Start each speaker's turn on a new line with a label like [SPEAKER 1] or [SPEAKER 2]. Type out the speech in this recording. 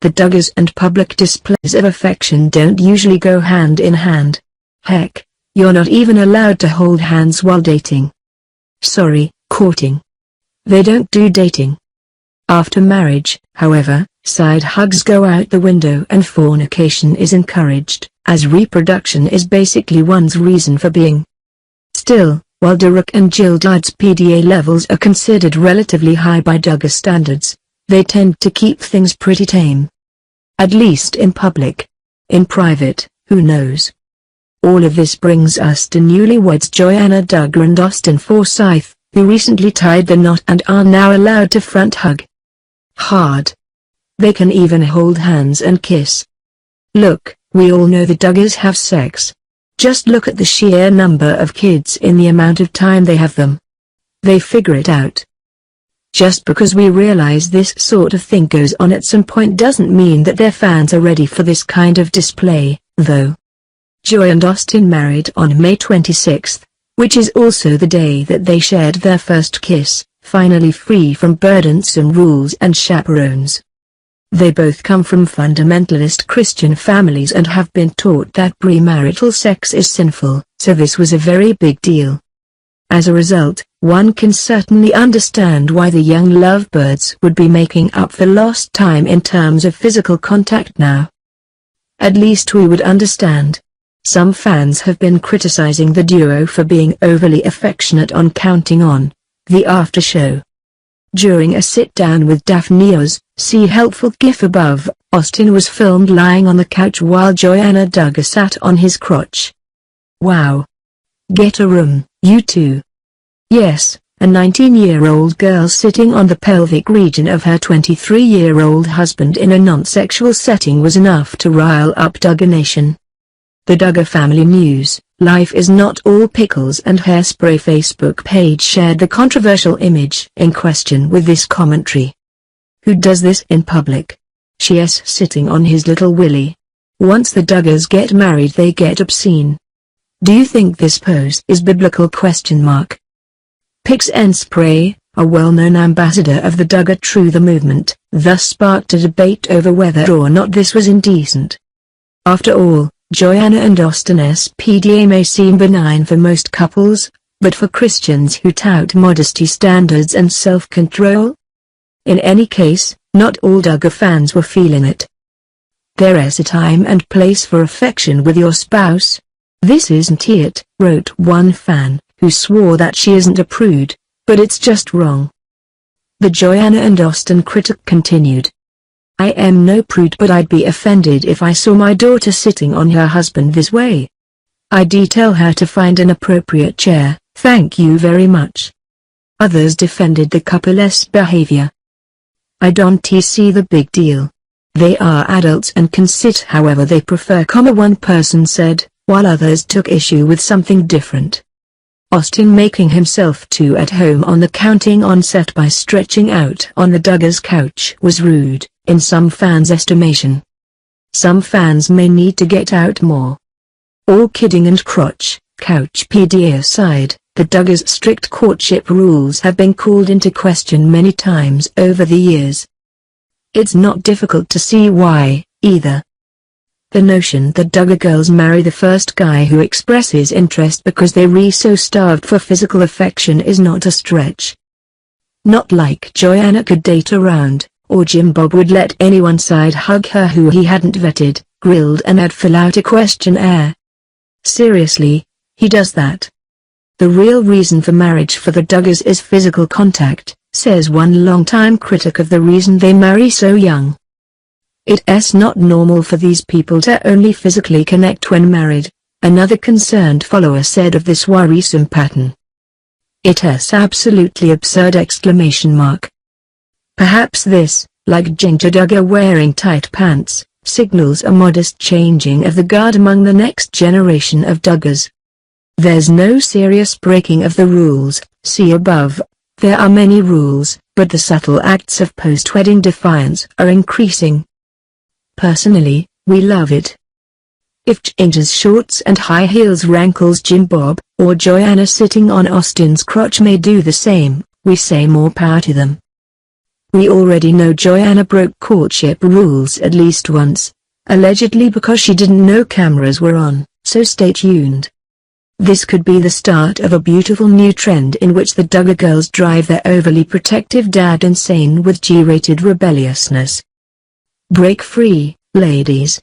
[SPEAKER 1] the Duggars and public displays of affection don't usually go hand in hand. Heck, you're not even allowed to hold hands while dating. Sorry, courting. They don't do dating. After marriage, however, side hugs go out the window and fornication is encouraged, as reproduction is basically one's reason for being. Still, while Derek and Gildart's PDA levels are considered relatively high by Duggar standards, they tend to keep things pretty tame. At least in public. In private, who knows? All of this brings us to newlyweds Joanna Duggar and Austin Forsyth, who recently tied the knot and are now allowed to front hug hard. They can even hold hands and kiss. Look, we all know the Duggars have sex. Just look at the sheer number of kids in the amount of time they have them. They figure it out. Just because we realize this sort of thing goes on at some point doesn't mean that their fans are ready for this kind of display, though. Joy and Austin married on May 26th, which is also the day that they shared their first kiss, finally free from burdensome rules and chaperones. They both come from fundamentalist Christian families and have been taught that premarital sex is sinful, so this was a very big deal. As a result, one can certainly understand why the young lovebirds would be making up for lost time in terms of physical contact now. At least we would understand. Some fans have been criticizing the duo for being overly affectionate on Counting On, the after show. During a sit-down with Daphne Oz, see helpful GIF above, Austin was filmed lying on the couch while Joanna Duggar sat on his crotch. Wow. Get a room, you two. Yes, a 19-year-old girl sitting on the pelvic region of her 23-year-old husband in a non-sexual setting was enough to rile up Duggar Nation. The Duggar Family News, Life is Not All Pickles and Hairspray Facebook page shared the controversial image in question with this commentary. Who does this in public? She's sitting on his little willy. Once the Duggars get married they get obscene. Do you think this pose is biblical ? Picks and Spray, a well-known ambassador of the Duggar Truther movement, thus sparked a debate over whether or not this was indecent. After all, Joanna and Austin's PDA may seem benign for most couples, but for Christians who tout modesty standards and self-control? In any case, not all Duggar fans were feeling it. There's a time and place for affection with your spouse. This isn't it, wrote one fan, who swore that she isn't a prude, but it's just wrong. The Joanna and Austin critic continued. I am no prude, but I'd be offended if I saw my daughter sitting on her husband this way. I'd tell her to find an appropriate chair, thank you very much. Others defended the couple's behavior. I don't see the big deal. They are adults and can sit however they prefer, one person said, while others took issue with something different. Austin making himself too at home on the Counting On set by stretching out on the Duggars' couch was rude, in some fans' estimation. Some fans may need to get out more. All kidding and couch PDA aside, the Duggars' strict courtship rules have been called into question many times over the years. It's not difficult to see why, either. The notion that Duggar girls marry the first guy who expresses interest because they're so starved for physical affection is not a stretch. Not like Joanna could date around, or Jim Bob would let anyone side hug her who he hadn't vetted, grilled and had fill out a questionnaire. Seriously, he does that. The real reason for marriage for the Duggars is physical contact, says one longtime critic of the reason they marry so young. It's not normal for these people to only physically connect when married, another concerned follower said of this worrisome pattern. It's absolutely absurd! Perhaps this, like Ginger Duggar wearing tight pants, signals a modest changing of the guard among the next generation of Duggars. There's no serious breaking of the rules, see above. There are many rules, but the subtle acts of post-wedding defiance are increasing. Personally, we love it. If Ginger's shorts and high heels rankles Jim Bob, or Joanna sitting on Austin's crotch may do the same, we say more power to them. We already know Joanna broke courtship rules at least once, allegedly because she didn't know cameras were on, so stay tuned. This could be the start of a beautiful new trend in which the Duggar girls drive their overly protective dad insane with G-rated rebelliousness. Break free, ladies.